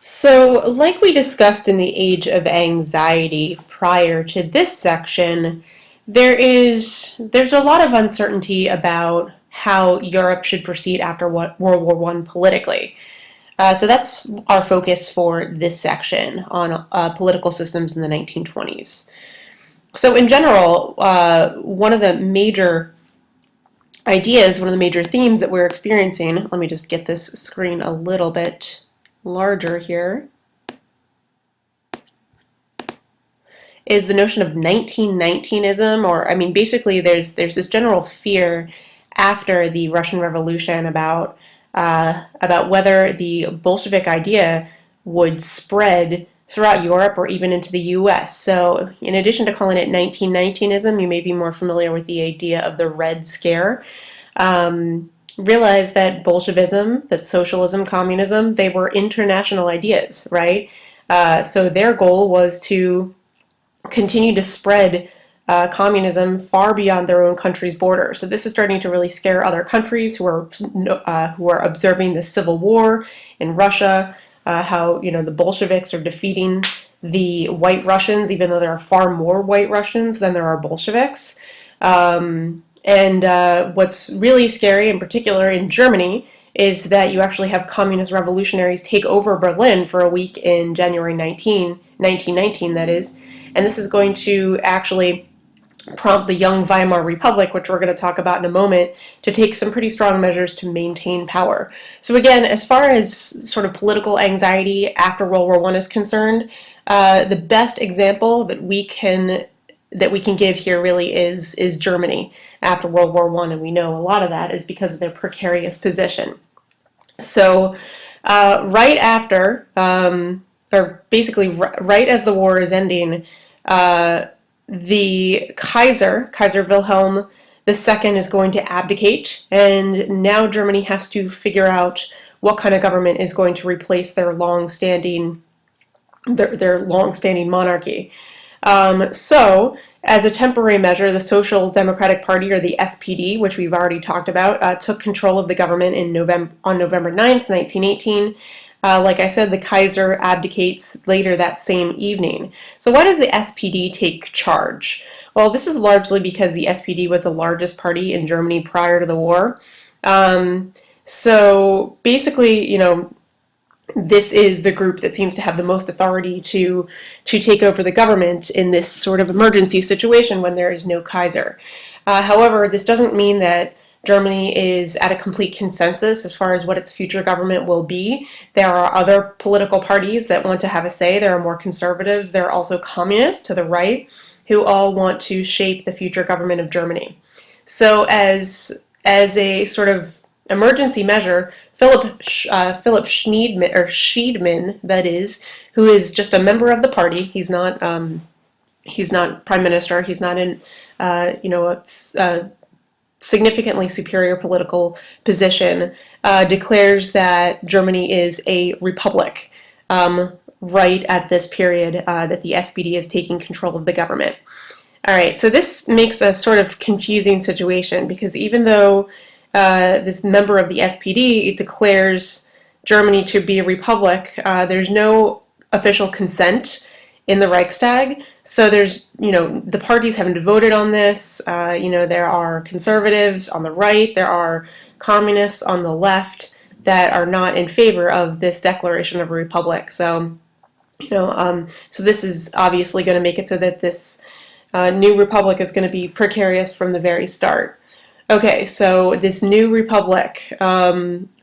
So, like we discussed in the age of anxiety prior to this section, there's a lot of uncertainty about how Europe should proceed after World War One politically. So that's our focus for this section on political systems in the 1920s. So in general, one of the major ideas, one of the major themes that we're experiencing, let me just get this screen a little bit larger here, is the notion of 1919ism, or I mean, basically, there's this general fear after the Russian Revolution about whether the Bolshevik idea would spread throughout Europe or even into the U.S. So, in addition to calling it 1919ism, you may be more familiar with the idea of the Red Scare. Realize that Bolshevism, that socialism, communism, they were international ideas, right? So their goal was to continue to spread communism far beyond their own country's border. So this is starting to really scare other countries who are observing the civil war in Russia, how the Bolsheviks are defeating the White Russians, even though there are far more White Russians than there are Bolsheviks. And what's really scary, in particular in Germany, is that you actually have communist revolutionaries take over Berlin for a week in January 1919, that is. And this is going to actually prompt the young Weimar Republic, which we're going to talk about in a moment, to take some pretty strong measures to maintain power. So again, as far as sort of political anxiety after World War I is concerned, the best example that we can give here really is Germany after World War I, and we know a lot of that is because of their precarious position. So right after, or basically right as the war is ending, the Kaiser Wilhelm II, is going to abdicate, and now Germany has to figure out what kind of government is going to replace their long-standing monarchy. So, as a temporary measure, the Social Democratic Party, or the SPD, which we've already talked about, took control of the government on November 9th, 1918. Like I said, the Kaiser abdicates later that same evening. So why does the SPD take charge? Well, this is largely because the SPD was the largest party in Germany prior to the war. So basically, this is the group that seems to have the most authority to take over the government in this sort of emergency situation when there is no Kaiser. However, this doesn't mean that Germany is at a complete consensus as far as what its future government will be. There are other political parties that want to have a say. There are more conservatives. There are also communists to the right who all want to shape the future government of Germany. So as a sort of emergency measure, Philip Schiedmann, that is, who is just a member of the party. He's not prime minister. He's not in a significantly superior political position, declares that Germany is a republic right at this period that the SPD is taking control of the government. All right, so this makes a sort of confusing situation because even though this member of the SPD declares Germany to be a republic, there's no official consent in the Reichstag. So there's, the parties haven't voted on this. There are conservatives on the right, there are communists on the left that are not in favor of this declaration of a republic. So, so this is obviously going to make it so that this new republic is going to be precarious from the very start. Okay, so this new republic,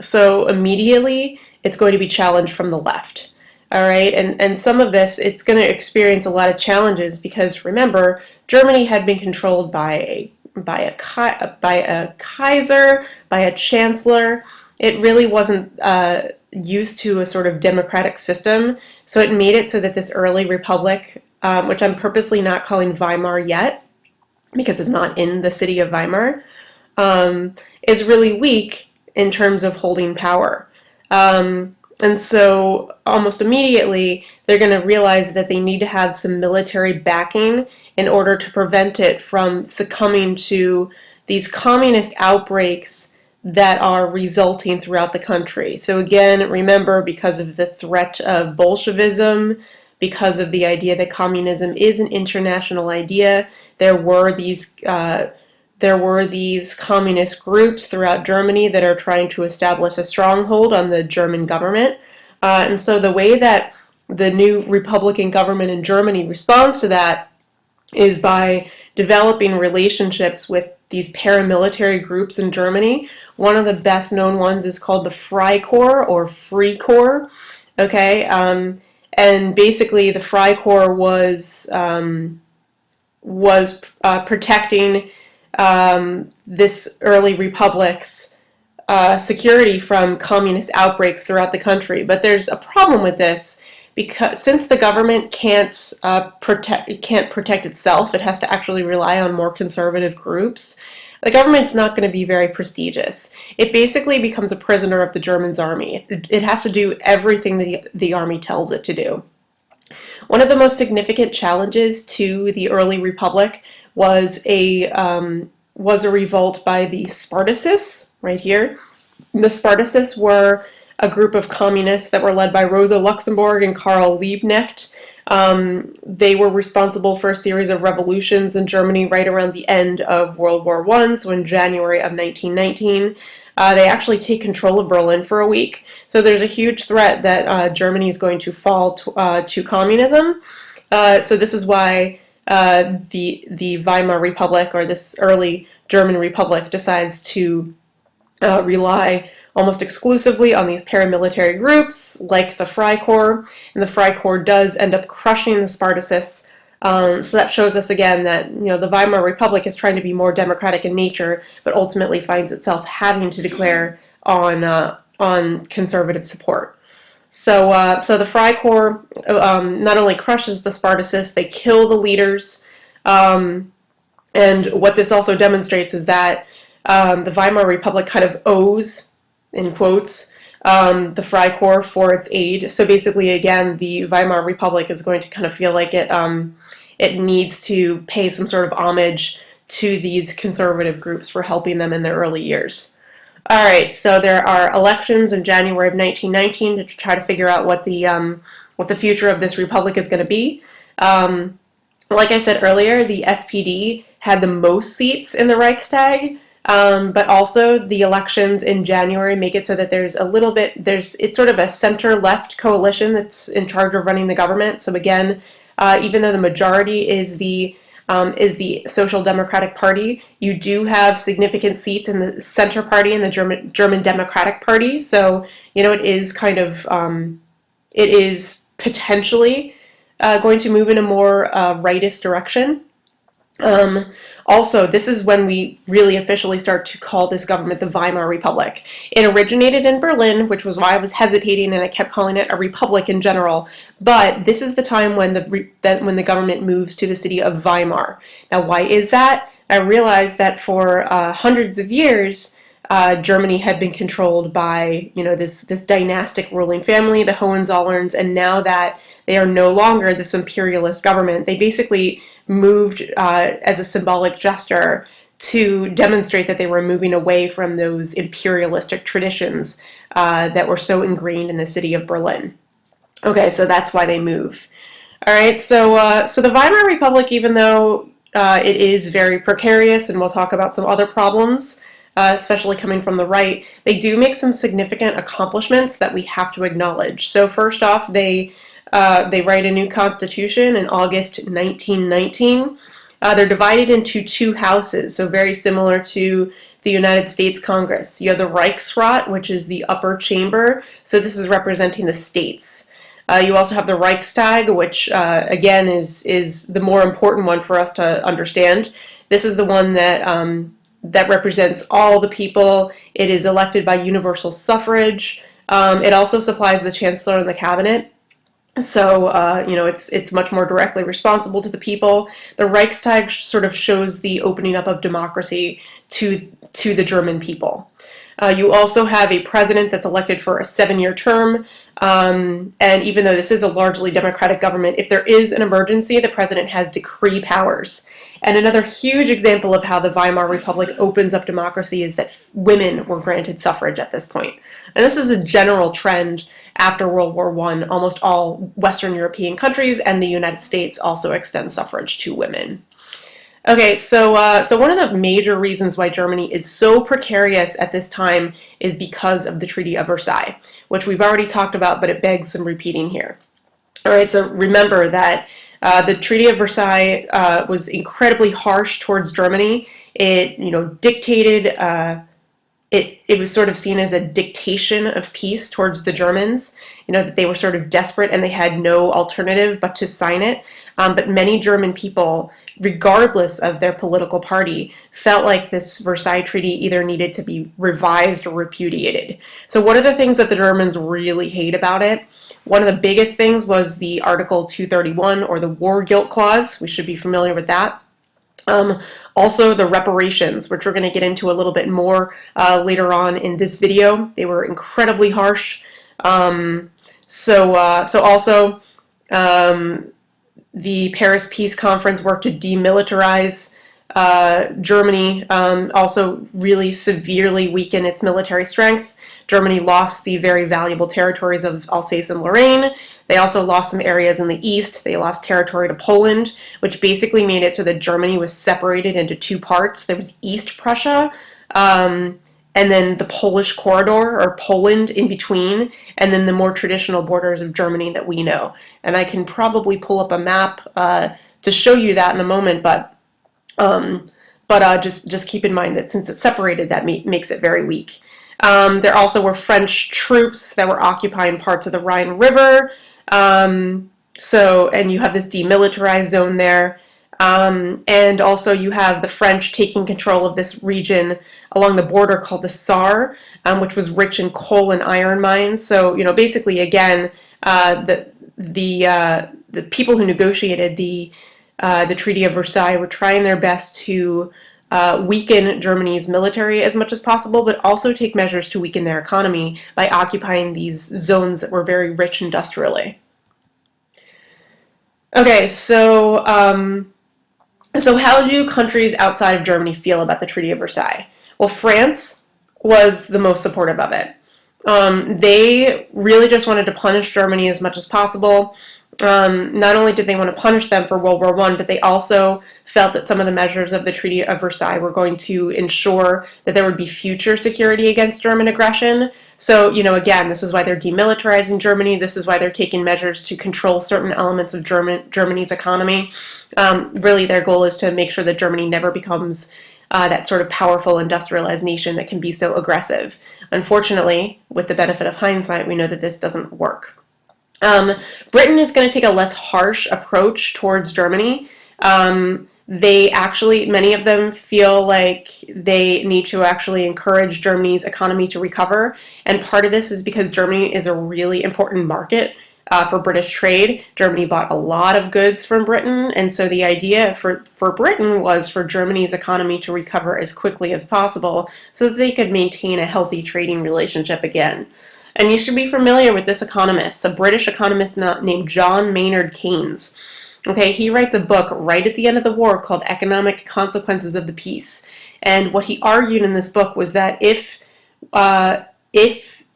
so immediately it's going to be challenged from the left. All right, and some of this, it's going to experience a lot of challenges because remember, Germany had been controlled by a Kaiser, by a chancellor. It really wasn't used to a sort of democratic system, so it made it so that this early republic, which I'm purposely not calling Weimar yet, because it's not in the city of Weimar, is really weak in terms of holding power. And so almost immediately, they're going to realize that they need to have some military backing in order to prevent it from succumbing to these communist outbreaks that are resulting throughout the country. So again, remember, because of the threat of Bolshevism, because of the idea that communism is an international idea, there were these communist groups throughout Germany that are trying to establish a stronghold on the German government. And so the way that the new Republican government in Germany responds to that is by developing relationships with these paramilitary groups in Germany. One of the best known ones is called the Freikorps or Free Corps. Okay, and basically the Freikorps was protecting this early republic's security from communist outbreaks throughout the country. But there's a problem with this, because since the government can't protect itself, it has to actually rely on more conservative groups. The government's not going to be very prestigious. It basically becomes a prisoner of the German army. It has to do everything the army tells it to do. One of the most significant challenges to the early republic was a revolt by the Spartacists, right here. The Spartacists were a group of communists that were led by Rosa Luxemburg and Karl Liebknecht. They were responsible for a series of revolutions in Germany right around the end of World War I, so in January of 1919. They actually take control of Berlin for a week. So there's a huge threat that Germany is going to fall to communism. So this is why the Weimar Republic, or this early German Republic, decides to rely almost exclusively on these paramilitary groups like the Freikorps, and the Freikorps does end up crushing the Spartacists. So that shows us again that the Weimar Republic is trying to be more democratic in nature, but ultimately finds itself having to declare on conservative support. So the Freikorps not only crushes the Spartacists, they kill the leaders, and what this also demonstrates is that the Weimar Republic kind of owes, in quotes, the Freikorps for its aid. So basically, again, the Weimar Republic is going to kind of feel like it needs to pay some sort of homage to these conservative groups for helping them in their early years. All right, so there are elections in January of 1919 to try to figure out what the future of this republic is going to be. Like I said earlier, the SPD had the most seats in the Reichstag. But also the elections in January make it so that it's sort of a center-left coalition that's in charge of running the government. So again, even though the majority is the Social Democratic Party, you do have significant seats in the Center Party and the German Democratic Party. So it is kind of it is potentially going to move in a more rightist direction. Also, this is when we really officially start to call this government the Weimar Republic. It originated in Berlin, which was why I was hesitating and I kept calling it a republic in general. But this is the time when the government moves to the city of Weimar. Now, why is that? I realized that for hundreds of years, Germany had been controlled by this dynastic ruling family, the Hohenzollerns, and now that they are no longer this imperialist government, they basically moved as a symbolic gesture to demonstrate that they were moving away from those imperialistic traditions that were so ingrained in the city of Berlin. Okay, so that's why they move. All right, so the Weimar Republic, even though it is very precarious, and we'll talk about some other problems, especially coming from the right, they do make some significant accomplishments that we have to acknowledge. So first off, they write a new constitution in August 1919. They're divided into two houses, so very similar to the United States Congress. You have the Reichsrat, which is the upper chamber, so this is representing the states. You also have the Reichstag, which again is the more important one for us to understand. This is the one that represents all the people. It is elected by universal suffrage. It also supplies the chancellor and the cabinet. So, it's much more directly responsible to the people. The Reichstag sort of shows the opening up of democracy to the German people. You also have a president that's elected for a 7-year term. And even though this is a largely democratic government, if there is an emergency, the president has decree powers. And another huge example of how the Weimar Republic opens up democracy is that women were granted suffrage at this point. And this is a general trend after World War I. Almost all Western European countries and the United States also extend suffrage to women. Okay, so one of the major reasons why Germany is so precarious at this time is because of the Treaty of Versailles, which we've already talked about, but it begs some repeating here. All right, so remember that the Treaty of Versailles was incredibly harsh towards Germany. It, dictated. It was sort of seen as a dictation of peace towards the Germans, that they were sort of desperate and they had no alternative but to sign it. But many German people, regardless of their political party, felt like this Versailles Treaty either needed to be revised or repudiated. So what are the things that the Germans really hate about it? One of the biggest things was the Article 231, or the War Guilt Clause. We should be familiar with that. Also the reparations, which we're going to get into a little bit more later on in this video. They were incredibly harsh. So also the Paris Peace Conference worked to demilitarize Germany, also really severely weaken its military strength. Germany lost the very valuable territories of Alsace and Lorraine. They also lost some areas in the east. They lost territory to Poland, which basically made it so that Germany was separated into two parts. There was East Prussia, and then the Polish corridor, or Poland, in between, and then the more traditional borders of Germany that we know. And I can probably pull up a map to show you that in a moment, but just keep in mind that since it's separated, that makes it very weak. There also were French troops that were occupying parts of the Rhine River. And you have this demilitarized zone there. And also you have the French taking control of this region along the border called the Saar, which was rich in coal and iron mines. So, basically, again, the people who negotiated the Treaty of Versailles were trying their best to weaken Germany's military as much as possible, but also take measures to weaken their economy by occupying these zones that were very rich industrially. Okay, so how do countries outside of Germany feel about the Treaty of Versailles? Well, France was the most supportive of it. They really just wanted to punish Germany as much as possible. Not only did they want to punish them for World War I, but they also felt that some of the measures of the Treaty of Versailles were going to ensure that there would be future security against German aggression. So, again, this is why they're demilitarizing Germany. This is why they're taking measures to control certain elements of Germany's economy. Really, their goal is to make sure that Germany never becomes that sort of powerful industrialized nation that can be so aggressive. Unfortunately, with the benefit of hindsight, we know that this doesn't work. Britain is going to take a less harsh approach towards Germany. Many of them feel like they need to actually encourage Germany's economy to recover. And part of this is because Germany is a really important market for British trade. Germany bought a lot of goods from Britain. And so the idea for Britain was for Germany's economy to recover as quickly as possible so that they could maintain a healthy trading relationship again. And you should be familiar with this economist, a British economist named John Maynard Keynes. Okay, he writes a book right at the end of the war called Economic Consequences of the Peace. And what he argued in this book was that if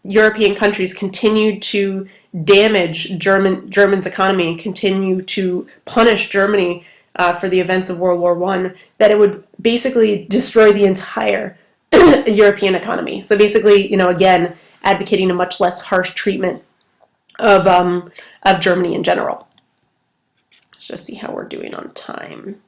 European countries continued to damage Germany's economy and continue to punish Germany for the events of World War I, that it would basically destroy the entire European economy. So basically, again, advocating a much less harsh treatment of Germany in general. Let's just see how we're doing on time.